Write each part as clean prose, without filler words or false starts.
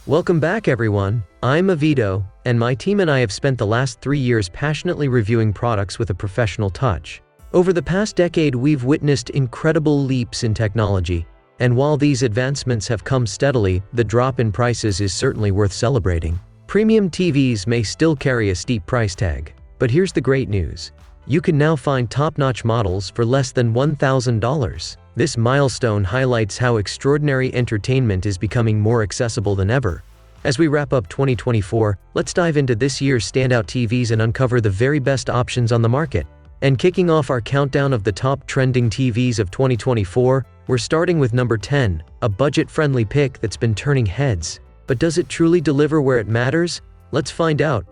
Welcome back everyone, I'm Avido, and my team and I have spent the last 3 years passionately reviewing products with a professional touch. Over the past decade we've witnessed incredible leaps in technology, and while these advancements have come steadily, the drop in prices is certainly worth celebrating. Premium TVs may still carry a steep price tag, but here's the great news. You can now find top-notch models for less than $1,000. This milestone highlights how extraordinary entertainment is becoming more accessible than ever. As we wrap up 2024, let's dive into this year's standout TVs and uncover the very best options on the market. And kicking off our countdown of the top trending TVs of 2024, we're starting with number 10, a budget-friendly pick that's been turning heads. But does it truly deliver where it matters? Let's find out.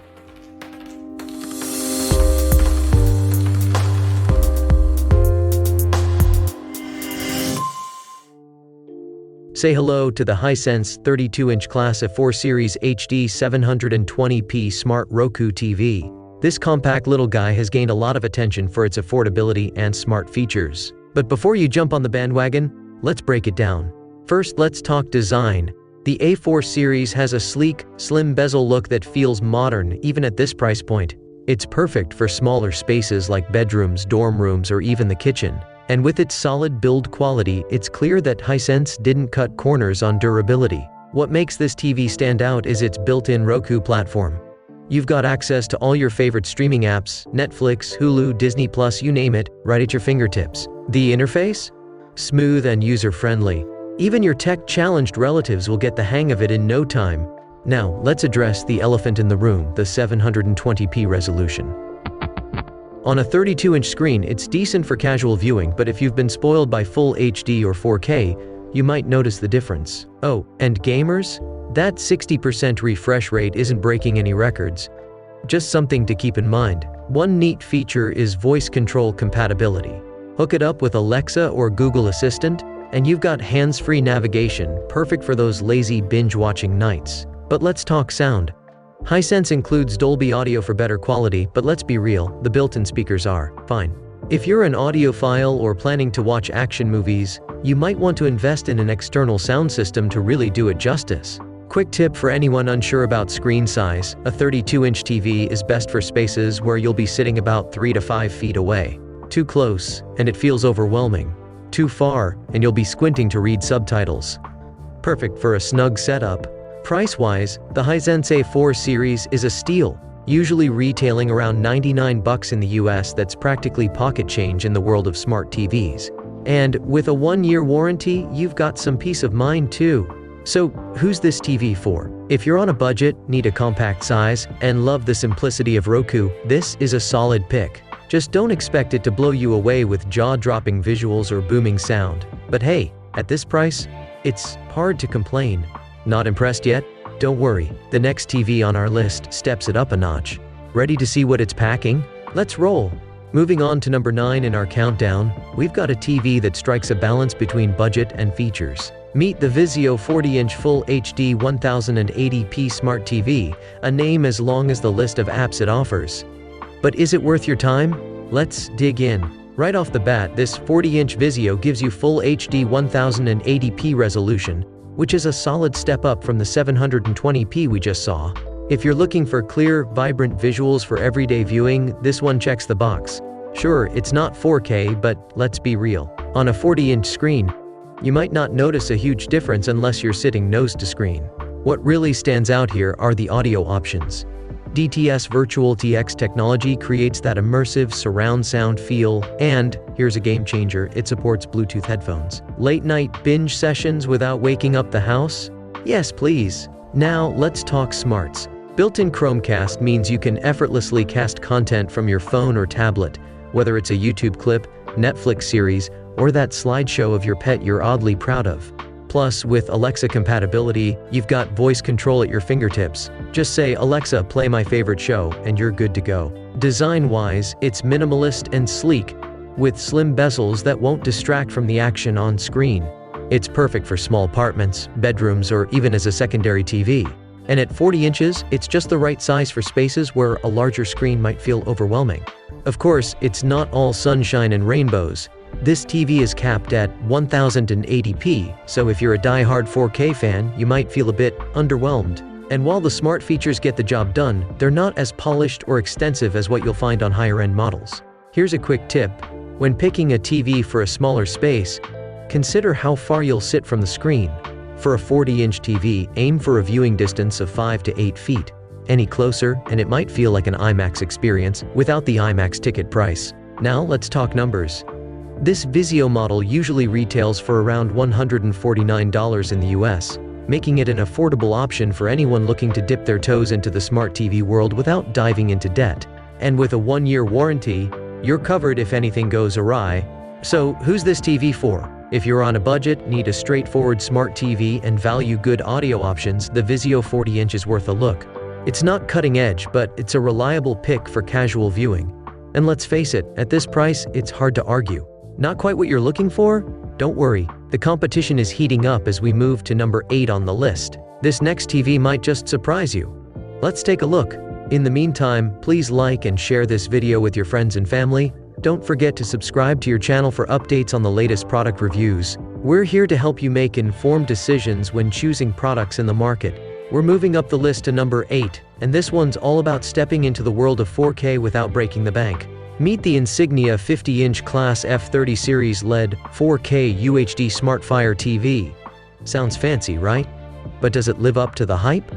Say hello to the Hisense 32-inch Class A4 Series HD 720p Smart Roku TV. This compact little guy has gained a lot of attention for its affordability and smart features. But before you jump on the bandwagon, let's break it down. First, let's talk design. The A4 series has a sleek, slim bezel look that feels modern even at this price point. It's perfect for smaller spaces like bedrooms, dorm rooms, or even the kitchen. And with its solid build quality, it's clear that Hisense didn't cut corners on durability. What makes this TV stand out is its built-in Roku platform. You've got access to all your favorite streaming apps, Netflix, Hulu, Disney+, you name it, right at your fingertips. The interface? Smooth and user-friendly. Even your tech-challenged relatives will get the hang of it in no time. Now, let's address the elephant in the room, the 720p resolution. On a 32-inch screen, it's decent for casual viewing, but if you've been spoiled by full HD or 4K, you might notice the difference. Oh, and gamers? That 60% refresh rate isn't breaking any records. Just something to keep in mind. One neat feature is voice control compatibility. Hook it up with Alexa or Google Assistant, and you've got hands-free navigation, perfect for those lazy binge-watching nights. But let's talk sound. Hisense includes Dolby Audio for better quality, but let's be real, the built-in speakers are fine. If you're an audiophile or planning to watch action movies, you might want to invest in an external sound system to really do it justice. Quick tip for anyone unsure about screen size, a 32-inch TV is best for spaces where you'll be sitting about 3 to 5 feet away. Too close, and it feels overwhelming. Too far, and you'll be squinting to read subtitles. Perfect for a snug setup. Price-wise, the Hisense A4 series is a steal, usually retailing around $99 in the US. That's practically pocket change in the world of smart TVs. And with a 1-year warranty, you've got some peace of mind too. So, who's this TV for? If you're on a budget, need a compact size, and love the simplicity of Roku, this is a solid pick. Just don't expect it to blow you away with jaw-dropping visuals or booming sound. But hey, at this price, it's hard to complain. Not impressed yet? Don't worry, the next TV on our list steps it up a notch. Ready to see what it's packing? Let's roll! Moving on to number 9 in our countdown, we've got a TV that strikes a balance between budget and features. Meet the Vizio 40-inch Full HD 1080p Smart TV, a name as long as the list of apps it offers. But is it worth your time? Let's dig in. Right off the bat, this 40-inch Vizio gives you Full HD 1080p resolution, which is a solid step up from the 720p we just saw. If you're looking for clear, vibrant visuals for everyday viewing, this one checks the box. Sure, it's not 4K, but let's be real. On a 40-inch screen, you might not notice a huge difference unless you're sitting nose to screen. What really stands out here are the audio options. DTS Virtual TX technology creates that immersive surround sound feel, and, here's a game changer, it supports Bluetooth headphones. Late night binge sessions without waking up the house? Yes, please. Now, let's talk smarts. Built-in Chromecast means you can effortlessly cast content from your phone or tablet, whether it's a YouTube clip, Netflix series, or that slideshow of your pet you're oddly proud of. Plus, with Alexa compatibility, you've got voice control at your fingertips. Just say, "Alexa, play my favorite show," and you're good to go. Design-wise, it's minimalist and sleek, with slim bezels that won't distract from the action on screen. It's perfect for small apartments, bedrooms, or even as a secondary TV. And at 40 inches, it's just the right size for spaces where a larger screen might feel overwhelming. Of course, it's not all sunshine and rainbows. This TV is capped at 1080p, so if you're a die-hard 4K fan, you might feel a bit underwhelmed. And while the smart features get the job done, they're not as polished or extensive as what you'll find on higher-end models. Here's a quick tip. When picking a TV for a smaller space, consider how far you'll sit from the screen. For a 40-inch TV, aim for a viewing distance of 5 to 8 feet. Any closer, and it might feel like an IMAX experience without the IMAX ticket price. Now let's talk numbers. This Vizio model usually retails for around $149 in the US, making it an affordable option for anyone looking to dip their toes into the smart TV world without diving into debt. And with a 1-year warranty, you're covered if anything goes awry. So, who's this TV for? If you're on a budget, need a straightforward smart TV, and value good audio options, the Vizio 40-inch is worth a look. It's not cutting edge, but it's a reliable pick for casual viewing. And let's face it, at this price, it's hard to argue. Not quite what you're looking for? Don't worry, the competition is heating up as we move to number 8 on the list. This next TV might just surprise you. Let's take a look. In the meantime, please like and share this video with your friends and family. Don't forget to subscribe to your channel for updates on the latest product reviews. We're here to help you make informed decisions when choosing products in the market. We're moving up the list to number 8, and this one's all about stepping into the world of 4K without breaking the bank. Meet the Insignia 50-inch Class F30 Series LED 4K UHD Smart Fire TV. Sounds fancy, right? But does it live up to the hype?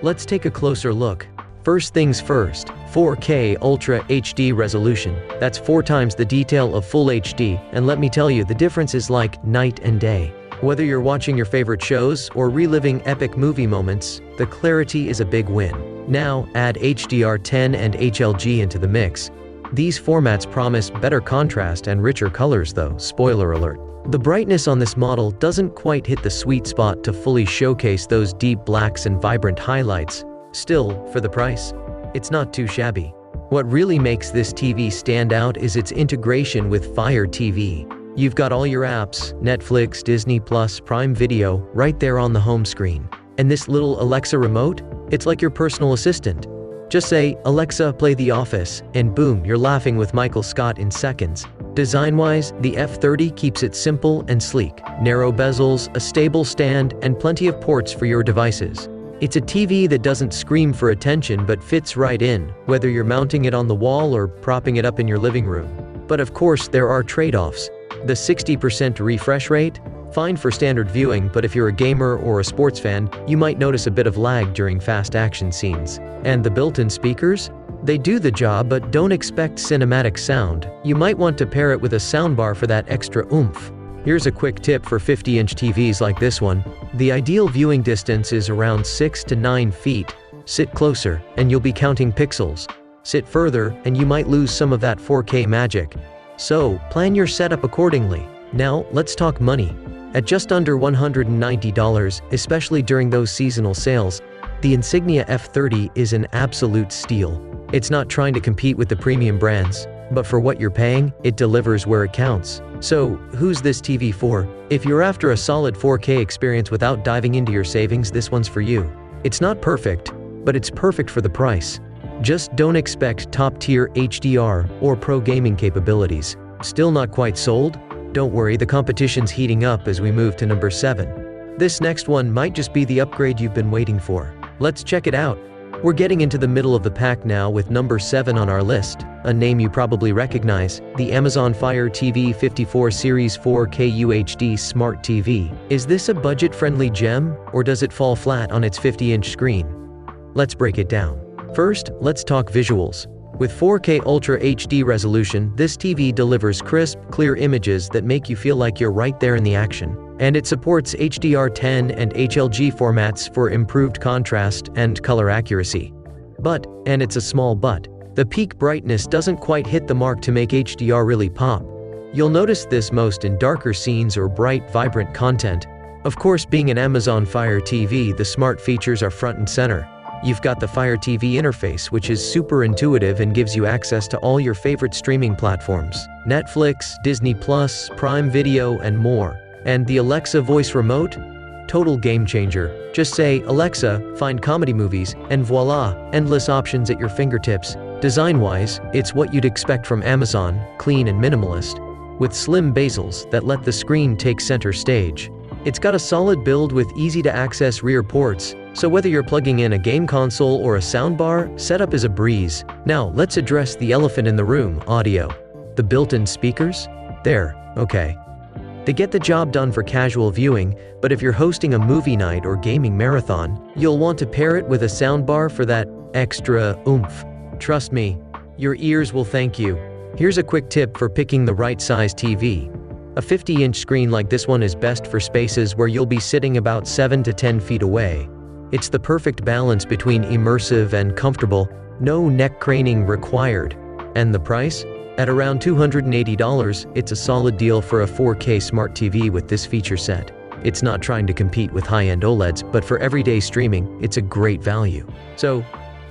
Let's take a closer look. First things first, 4K Ultra HD resolution. That's 4 times the detail of Full HD, and let me tell you, the difference is like night and day. Whether you're watching your favorite shows or reliving epic movie moments, the clarity is a big win. Now, add HDR10 and HLG into the mix. These formats promise better contrast and richer colors though, spoiler alert. The brightness on this model doesn't quite hit the sweet spot to fully showcase those deep blacks and vibrant highlights. Still, for the price, it's not too shabby. What really makes this TV stand out is its integration with Fire TV. You've got all your apps, Netflix, Disney+, Prime Video, right there on the home screen. And this little Alexa remote? It's like your personal assistant. Just say, "Alexa, play The Office," and boom, you're laughing with Michael Scott in seconds. Design-wise, the F30 keeps it simple and sleek. Narrow bezels, a stable stand, and plenty of ports for your devices. It's a TV that doesn't scream for attention but fits right in, whether you're mounting it on the wall or propping it up in your living room. But of course, there are trade-offs. The 60% refresh rate? Fine for standard viewing, but if you're a gamer or a sports fan, you might notice a bit of lag during fast action scenes. And the built-in speakers? They do the job, but don't expect cinematic sound. You might want to pair it with a soundbar for that extra oomph. Here's a quick tip for 50-inch TVs like this one. The ideal viewing distance is around 6 to 9 feet. Sit closer, and you'll be counting pixels. Sit further, and you might lose some of that 4K magic. So, plan your setup accordingly. Now, let's talk money. At just under $190, especially during those seasonal sales, the Insignia F30 is an absolute steal. It's not trying to compete with the premium brands, but for what you're paying, it delivers where it counts. So, who's this TV for? If you're after a solid 4K experience without diving into your savings, this one's for you. It's not perfect, but it's perfect for the price. Just don't expect top-tier HDR or pro gaming capabilities. Still not quite sold? Don't worry, the competition's heating up as we move to number 7. This next one might just be the upgrade you've been waiting for. Let's check it out. We're getting into the middle of the pack now with number 7 on our list, a name you probably recognize, the Amazon Fire TV 54 Series 4K UHD Smart TV. Is this a budget-friendly gem, or does it fall flat on its 50-inch screen? Let's break it down. First, let's talk visuals. With 4K Ultra HD resolution, this TV delivers crisp, clear images that make you feel like you're right there in the action. And it supports HDR10 and HLG formats for improved contrast and color accuracy. But, and it's a small but, the peak brightness doesn't quite hit the mark to make HDR really pop. You'll notice this most in darker scenes or bright, vibrant content. Of course, being an Amazon Fire TV, the smart features are front and center. You've got the Fire TV interface, which is super intuitive and gives you access to all your favorite streaming platforms: Netflix, Disney+, Prime Video, and more. And the Alexa voice remote? Total game changer. Just say, "Alexa, find comedy movies," and voila, endless options at your fingertips. Design-wise, it's what you'd expect from Amazon, clean and minimalist. with slim bezels that let the screen take center stage. It's got a solid build with easy-to-access rear ports, so whether you're plugging in a game console or a soundbar, setup is a breeze. Now, let's address the elephant in the room, audio. The built-in speakers? There, okay. They get the job done for casual viewing, but if you're hosting a movie night or gaming marathon, you'll want to pair it with a soundbar for that extra oomph. Trust me, your ears will thank you. Here's a quick tip for picking the right size TV. A 50-inch screen like this one is best for spaces where you'll be sitting about 7 to 10 feet away. It's the perfect balance between immersive and comfortable, no neck craning required. And the price? At around $280, it's a solid deal for a 4K smart TV with this feature set. It's not trying to compete with high-end OLEDs, but for everyday streaming, it's a great value. So,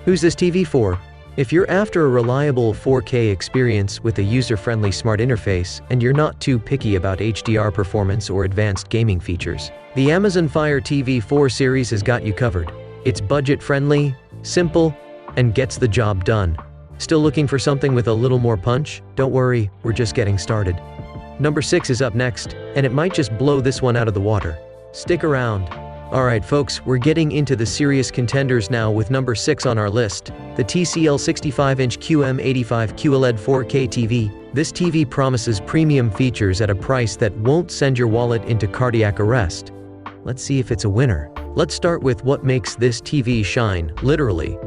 who's this TV for? If you're after a reliable 4K experience with a user-friendly smart interface, and you're not too picky about HDR performance or advanced gaming features, the Amazon Fire TV 4 series has got you covered. It's budget-friendly, simple, and gets the job done. Still looking for something with a little more punch? Don't worry, we're just getting started. Number 6 is up next, and it might just blow this one out of the water. Stick around. Alright folks, we're getting into the serious contenders now with number 6 on our list, the TCL 65-inch QM85 QLED 4K TV. This TV promises premium features at a price that won't send your wallet into cardiac arrest. Let's see if it's a winner. Let's start with what makes this TV shine, literally.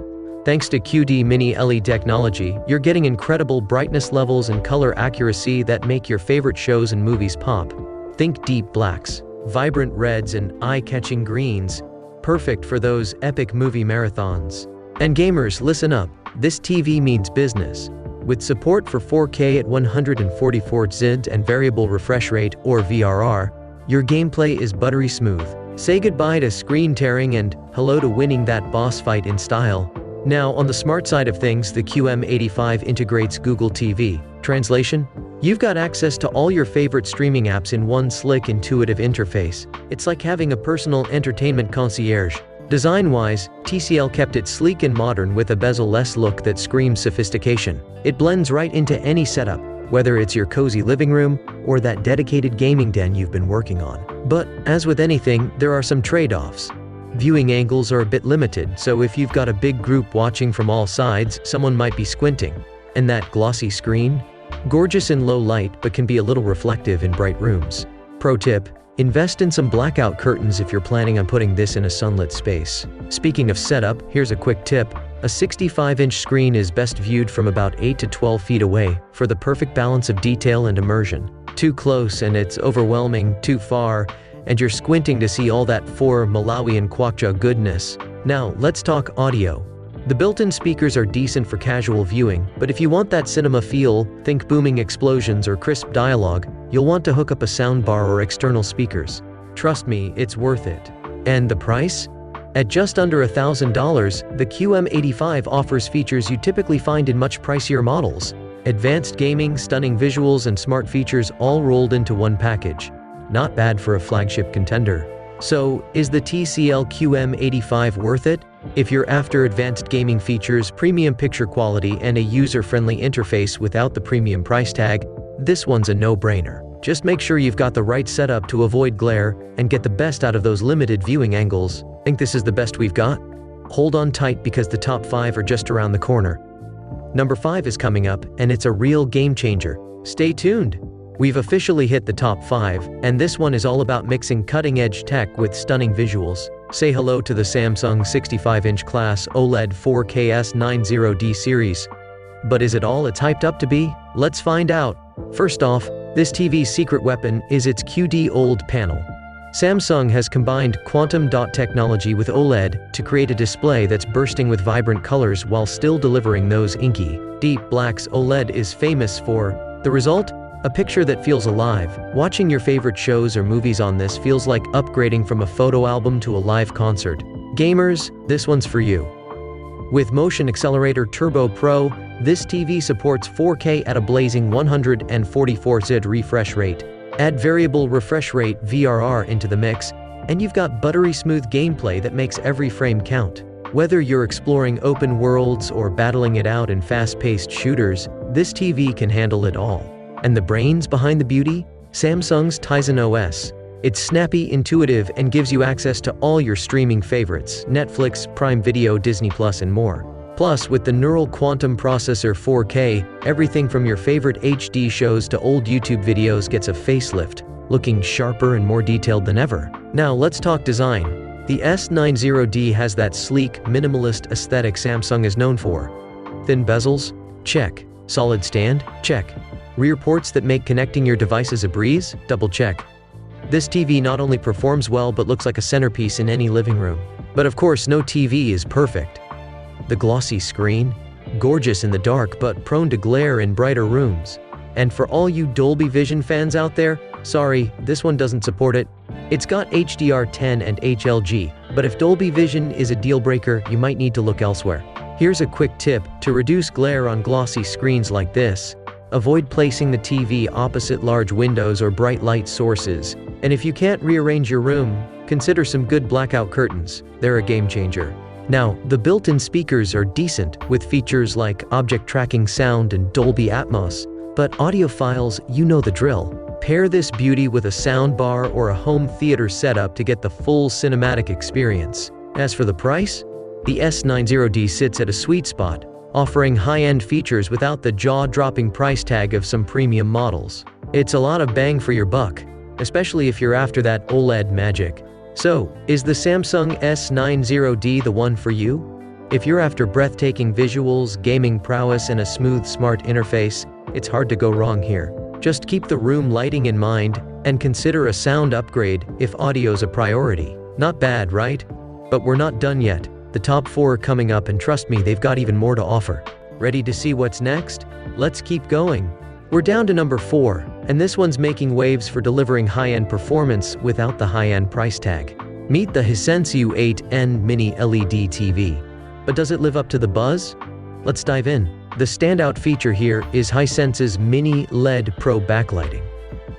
Thanks to QD Mini LED technology, you're getting incredible brightness levels and color accuracy that make your favorite shows and movies pop. Think deep blacks, vibrant reds and eye-catching greens, perfect for those epic movie marathons. And gamers, listen up, this TV means business. With support for 4K at 144 Hz and variable refresh rate, or VRR, your gameplay is buttery smooth. Say goodbye to screen tearing and hello to winning that boss fight in style. Now, on the smart side of things, the QM85 integrates Google TV. Translation? You've got access to all your favorite streaming apps in one slick, intuitive interface. It's like having a personal entertainment concierge. Design-wise, TCL kept it sleek and modern with a bezel-less look that screams sophistication. It blends right into any setup, whether it's your cozy living room or that dedicated gaming den you've been working on. But, as with anything, there are some trade-offs. Viewing angles are a bit limited, so if you've got a big group watching from all sides, someone might be squinting. And that glossy screen? Gorgeous in low light, but can be a little reflective in bright rooms. Pro tip: invest in some blackout curtains if you're planning on putting this in a sunlit space. Speaking of setup, here's a quick tip. A 65-inch screen is best viewed from about 8 to 12 feet away, for the perfect balance of detail and immersion. Too close and it's overwhelming, too far, and you're squinting to see all that for Malawian kwakja goodness. Now, let's talk audio. The built-in speakers are decent for casual viewing, but if you want that cinema feel, think booming explosions or crisp dialogue, you'll want to hook up a soundbar or external speakers. Trust me, it's worth it. And the price? At just under $1,000, the QM85 offers features you typically find in much pricier models. Advanced gaming, stunning visuals, and smart features all rolled into one package. Not bad for a flagship contender. So, is the TCL QM85 worth it? If you're after advanced gaming features, premium picture quality, and a user-friendly interface without the premium price tag, this one's a no-brainer. Just make sure you've got the right setup to avoid glare and get the best out of those limited viewing angles. Think this is the best we've got? Hold on tight because the top 5 are just around the corner. Number 5 is coming up, and it's a real game changer. Stay tuned! We've officially hit the top 5, and this one is all about mixing cutting-edge tech with stunning visuals. Say hello to the Samsung 65-inch class OLED 4K S90D series. But is it all it's hyped up to be? Let's find out. First off, this TV's secret weapon is its QD-OLED panel. Samsung has combined quantum dot technology with OLED to create a display that's bursting with vibrant colors while still delivering those inky, deep blacks OLED is famous for. The result? A picture that feels alive. Watching your favorite shows or movies on this feels like upgrading from a photo album to a live concert. Gamers, this one's for you. With Motion Accelerator Turbo Pro, this TV supports 4K at a blazing 144 Hz refresh rate. Add variable refresh rate VRR into the mix, and you've got buttery smooth gameplay that makes every frame count. Whether you're exploring open worlds or battling it out in fast-paced shooters, this TV can handle it all. And the brains behind the beauty? Samsung's Tizen OS. It's snappy, intuitive, and gives you access to all your streaming favorites: Netflix, Prime Video, Disney+, and more. Plus, with the Neural Quantum Processor 4K, everything from your favorite HD shows to old YouTube videos gets a facelift, looking sharper and more detailed than ever. Now let's talk design. The S90D has that sleek, minimalist aesthetic Samsung is known for. Thin bezels? Check. Solid stand? Check. Rear ports that make connecting your devices a breeze? Double check. This TV not only performs well but looks like a centerpiece in any living room. But of course, no TV is perfect. The glossy screen? Gorgeous in the dark but prone to glare in brighter rooms. And for all you Dolby Vision fans out there, sorry, this one doesn't support it. It's got HDR10 and HLG, but if Dolby Vision is a deal breaker, you might need to look elsewhere. Here's a quick tip to reduce glare on glossy screens like this. Avoid placing the TV opposite large windows or bright light sources. And if you can't rearrange your room, consider some good blackout curtains. They're a game changer. Now, the built-in speakers are decent, with features like object tracking sound and Dolby Atmos. But audiophiles, you know the drill. Pair this beauty with a soundbar or a home theater setup to get the full cinematic experience. As for the price, the S90D sits at a sweet spot, offering high-end features without the jaw-dropping price tag of some premium models. It's a lot of bang for your buck, especially if you're after that OLED magic. So, is the Samsung S90D the one for you? If you're after breathtaking visuals, gaming prowess, and a smooth, smart interface, it's hard to go wrong here. Just keep the room lighting in mind, and consider a sound upgrade if audio's a priority. Not bad, right? But we're not done yet. The top 4 are coming up, and trust me, they've got even more to offer. Ready to see what's next? Let's keep going. We're down to number 4, and this one's making waves for delivering high-end performance without the high-end price tag. Meet the Hisense U8N Mini LED TV. But does it live up to the buzz? Let's dive in. The standout feature here is Hisense's Mini LED Pro backlighting.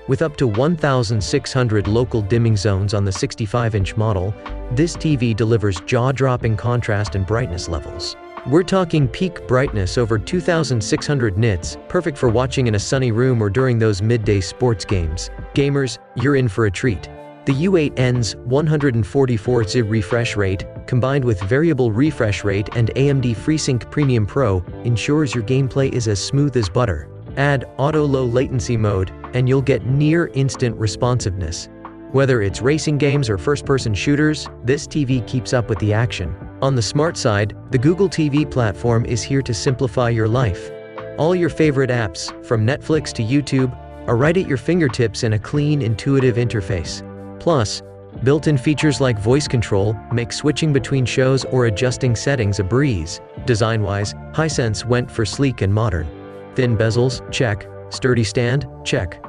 With up to 1,600 local dimming zones on the 65-inch model, this TV delivers jaw-dropping contrast and brightness levels. We're talking peak brightness over 2,600 nits, perfect for watching in a sunny room or during those midday sports games. Gamers, you're in for a treat. The U8N's 144Hz refresh rate, combined with variable refresh rate and AMD FreeSync Premium Pro, ensures your gameplay is as smooth as butter. Add Auto Low Latency mode, and you'll get near-instant responsiveness. Whether it's racing games or first-person shooters, this TV keeps up with the action. On the smart side, the Google TV platform is here to simplify your life. All your favorite apps, from Netflix to YouTube, are right at your fingertips in a clean, intuitive interface. Plus, built-in features like voice control make switching between shows or adjusting settings a breeze. Design-wise, Hisense went for sleek and modern. Thin bezels? Check. Sturdy stand? Check.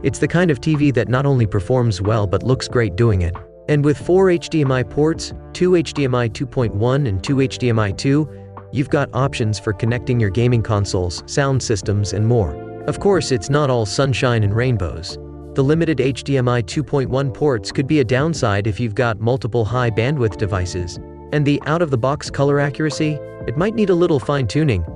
It's the kind of TV that not only performs well but looks great doing it. And with 4 HDMI ports, 2 HDMI 2.1 and 2 HDMI 2, you've got options for connecting your gaming consoles, sound systems, and more. Of course, it's not all sunshine and rainbows. The limited HDMI 2.1 ports could be a downside if you've got multiple high-bandwidth devices. And the out-of-the-box color accuracy? It might need a little fine-tuning.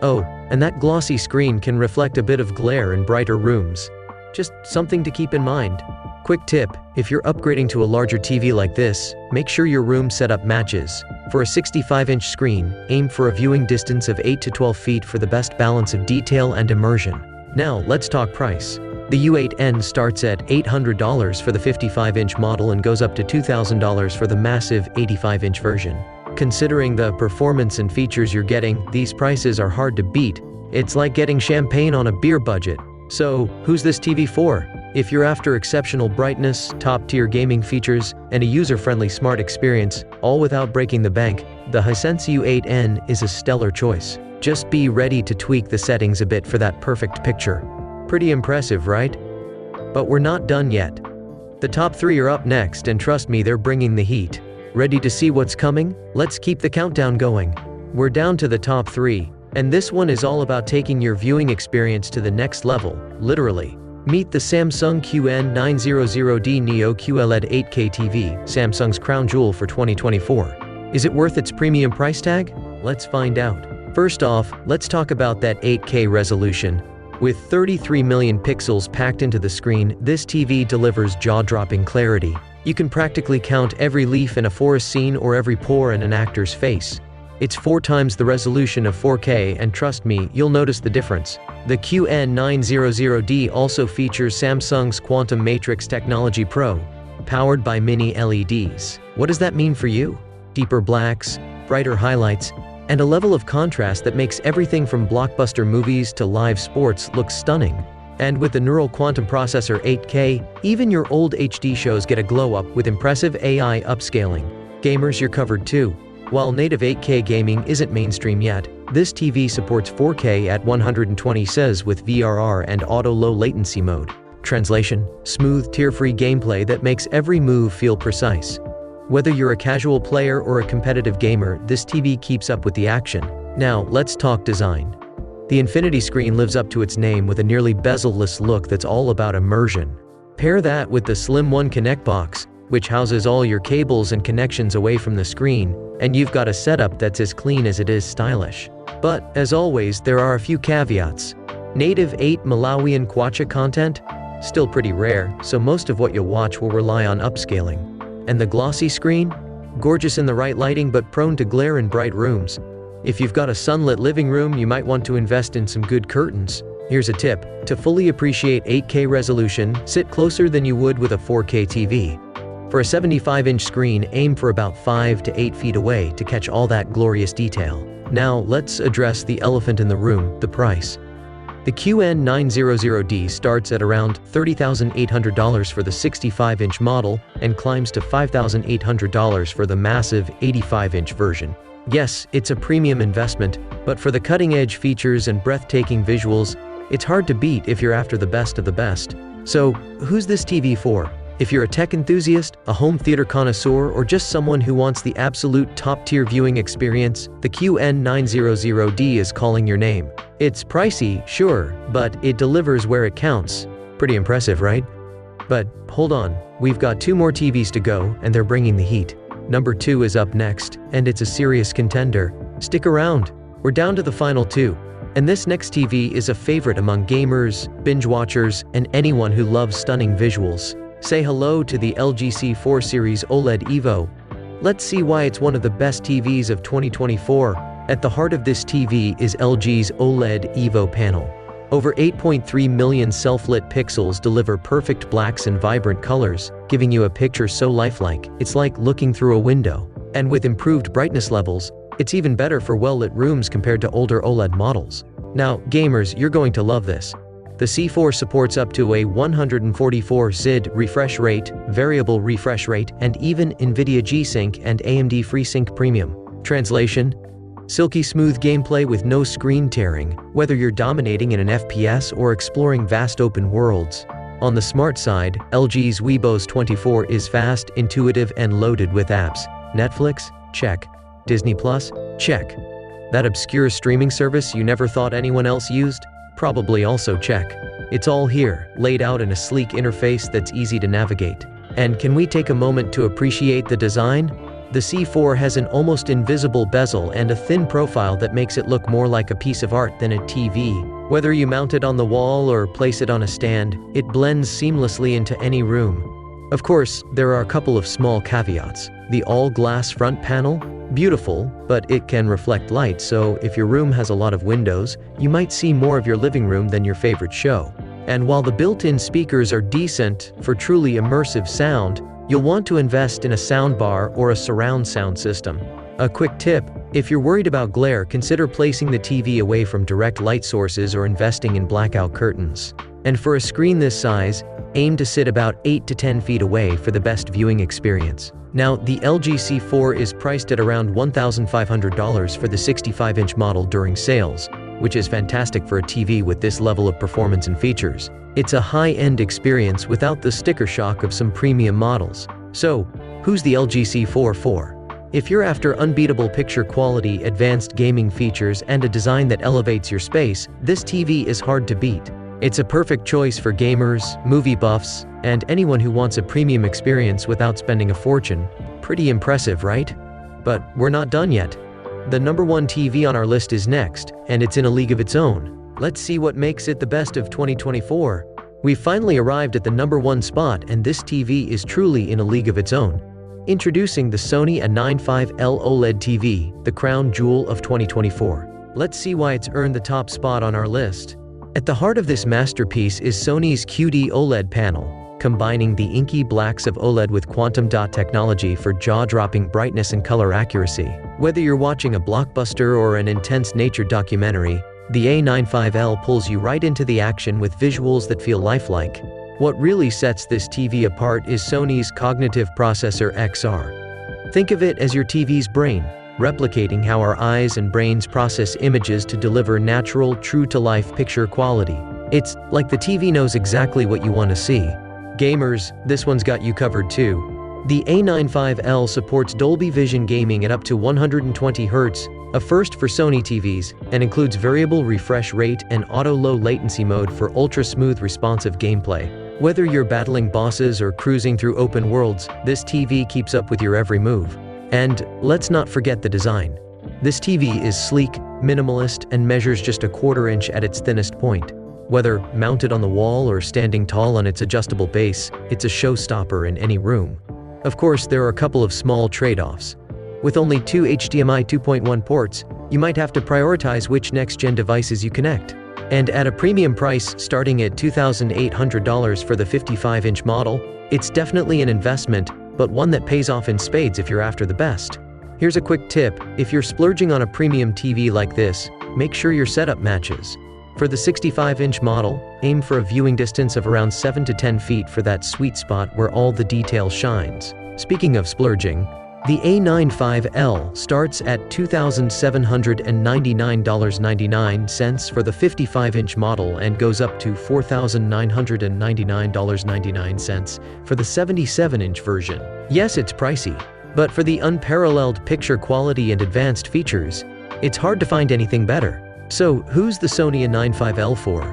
Oh, and that glossy screen can reflect a bit of glare in brighter rooms. Just something to keep in mind. Quick tip, if you're upgrading to a larger TV like this, make sure your room setup matches. For a 65-inch screen, aim for a viewing distance of 8 to 12 feet for the best balance of detail and immersion. Now, let's talk price. The U8N starts at $800 for the 55-inch model and goes up to $2,000 for the massive 85-inch version. Considering the performance and features you're getting, these prices are hard to beat. It's like getting champagne on a beer budget. So, who's this TV for? If you're after exceptional brightness, top-tier gaming features, and a user-friendly smart experience, all without breaking the bank, the Hisense U8N is a stellar choice. Just be ready to tweak the settings a bit for that perfect picture. Pretty impressive, right? But we're not done yet. The top 3 are up next, and trust me, they're bringing the heat. Ready to see what's coming? Let's keep the countdown going. We're down to the top 3, and this one is all about taking your viewing experience to the next level, literally. Meet the Samsung QN900D Neo QLED 8K TV, Samsung's crown jewel for 2024. Is it worth its premium price tag? Let's find out. First off, let's talk about that 8K resolution. With 33 million pixels packed into the screen, this TV delivers jaw-dropping clarity. You can practically count every leaf in a forest scene or every pore in an actor's face. It's 4 times the resolution of 4K, and trust me, you'll notice the difference. The QN900D also features Samsung's Quantum Matrix Technology Pro, powered by mini LEDs. What does that mean for you? Deeper blacks, brighter highlights, and a level of contrast that makes everything from blockbuster movies to live sports look stunning. And with the Neural Quantum Processor 8K, even your old HD shows get a glow-up with impressive AI upscaling. Gamers, you're covered too. While native 8K gaming isn't mainstream yet, this TV supports 4K at 120 Hz with VRR and auto low latency mode. Translation: smooth, tear-free gameplay that makes every move feel precise. Whether you're a casual player or a competitive gamer, this TV keeps up with the action. Now, let's talk design. The Infinity screen lives up to its name with a nearly bezel-less look that's all about immersion. Pair that with the Slim One Connect box, which houses all your cables and connections away from the screen, and you've got a setup that's as clean as it is stylish. But, as always, there are a few caveats. Native 8 Malawian Kwacha content? Still pretty rare, so most of what you'll watch will rely on upscaling. And the glossy screen? Gorgeous in the right lighting but prone to glare in bright rooms. If you've got a sunlit living room, you might want to invest in some good curtains. Here's a tip: to fully appreciate 8K resolution, sit closer than you would with a 4K TV. For a 75-inch screen, aim for about 5 to 8 feet away to catch all that glorious detail. Now, let's address the elephant in the room: the price. The QN900D starts at around $30,800 for the 65-inch model and climbs to $5,800 for the massive 85-inch version. Yes, it's a premium investment, but for the cutting-edge features and breathtaking visuals, it's hard to beat if you're after the best of the best. So, who's this TV for? If you're a tech enthusiast, a home theater connoisseur, or just someone who wants the absolute top-tier viewing experience, the QN900D is calling your name. It's pricey, sure, but it delivers where it counts. Pretty impressive, right? But hold on, we've got 2 more TVs to go, and they're bringing the heat. Number 2 is up next, and it's a serious contender. Stick around, we're down to the final 2. And this next TV is a favorite among gamers, binge watchers, and anyone who loves stunning visuals. Say hello to the LG C4 Series OLED Evo. Let's see why it's one of the best TVs of 2024. At the heart of this TV is LG's OLED Evo panel. Over 8.3 million self-lit pixels deliver perfect blacks and vibrant colors, giving you a picture so lifelike, it's like looking through a window. And with improved brightness levels, it's even better for well-lit rooms compared to older OLED models. Now, gamers, you're going to love this. The C4 supports up to a 144 Hz refresh rate, variable refresh rate, and even NVIDIA G-Sync and AMD FreeSync Premium. Translation: silky smooth gameplay with no screen tearing, whether you're dominating in an FPS or exploring vast open worlds. On the smart side, LG's Webos 24 is fast, intuitive, and loaded with apps. Netflix? Check. Disney Plus? Check. That obscure streaming service you never thought anyone else used? Probably also check. It's all here, laid out in a sleek interface that's easy to navigate. And can we take a moment to appreciate the design? The C4 has an almost invisible bezel and a thin profile that makes it look more like a piece of art than a TV. Whether you mount it on the wall or place it on a stand, it blends seamlessly into any room. Of course, there are a couple of small caveats. The all-glass front panel? Beautiful, but it can reflect light, so if your room has a lot of windows, you might see more of your living room than your favorite show. And while the built-in speakers are decent for truly immersive sound, you'll want to invest in a soundbar or a surround sound system. A quick tip: if you're worried about glare, consider placing the TV away from direct light sources or investing in blackout curtains. And for a screen this size, aim to sit about 8 to 10 feet away for the best viewing experience. Now, the LG C4 is priced at around $1,500 for the 65-inch model during sales, which is fantastic for a TV with this level of performance and features. It's a high-end experience without the sticker shock of some premium models. So, who's the LG C4 for? If you're after unbeatable picture quality, advanced gaming features, and a design that elevates your space, this TV is hard to beat. It's a perfect choice for gamers, movie buffs, and anyone who wants a premium experience without spending a fortune. Pretty impressive, right? But we're not done yet. The number 1 TV on our list is next, and it's in a league of its own. Let's see what makes it the best of 2024. We've finally arrived at the #1 spot, and this TV is truly in a league of its own. Introducing the Sony A95L OLED TV, the crown jewel of 2024. Let's see why it's earned the top spot on our list. At the heart of this masterpiece is Sony's QD-OLED panel, combining the inky blacks of OLED with quantum dot technology for jaw-dropping brightness and color accuracy. Whether you're watching a blockbuster or an intense nature documentary, the A95L pulls you right into the action with visuals that feel lifelike. What really sets this TV apart is Sony's cognitive processor XR. Think of it as your TV's brain, replicating how our eyes and brains process images to deliver natural, true-to-life picture quality. It's like the TV knows exactly what you want to see. Gamers, this one's got you covered too. The A95L supports Dolby Vision gaming at up to 120 Hz, a first for Sony TVs, and includes variable refresh rate and auto-low latency mode for ultra-smooth responsive gameplay. Whether you're battling bosses or cruising through open worlds, this TV keeps up with your every move. And let's not forget the design. This TV is sleek, minimalist, and measures just a 1/4 inch at its thinnest point. Whether mounted on the wall or standing tall on its adjustable base, it's a showstopper in any room. Of course, there are a couple of small trade-offs. With only 2 HDMI 2.1 ports, you might have to prioritize which next-gen devices you connect. And at a premium price starting at $2,800 for the 55-inch model, it's definitely an investment, but one that pays off in spades if you're after the best. Here's a quick tip: if you're splurging on a premium TV like this, make sure your setup matches. For the 65-inch model, aim for a viewing distance of around 7 to 10 feet for that sweet spot where all the detail shines. Speaking of splurging, the A95L starts at $2,799.99 for the 55-inch model and goes up to $4,999.99 for the 77-inch version. Yes, it's pricey, but for the unparalleled picture quality and advanced features, it's hard to find anything better. So, who's the Sony A95L for?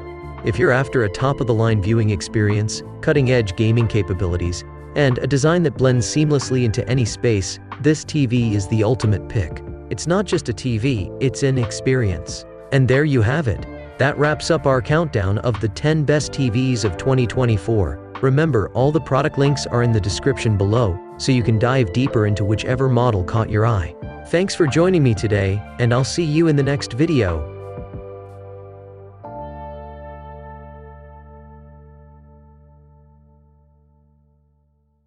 If you're after a top-of-the-line viewing experience, cutting-edge gaming capabilities, and a design that blends seamlessly into any space, this TV is the ultimate pick. It's not just a TV, it's an experience. And there you have it. That wraps up our countdown of the 10 best TVs of 2024. Remember, all the product links are in the description below, so you can dive deeper into whichever model caught your eye. Thanks for joining me today, and I'll see you in the next video.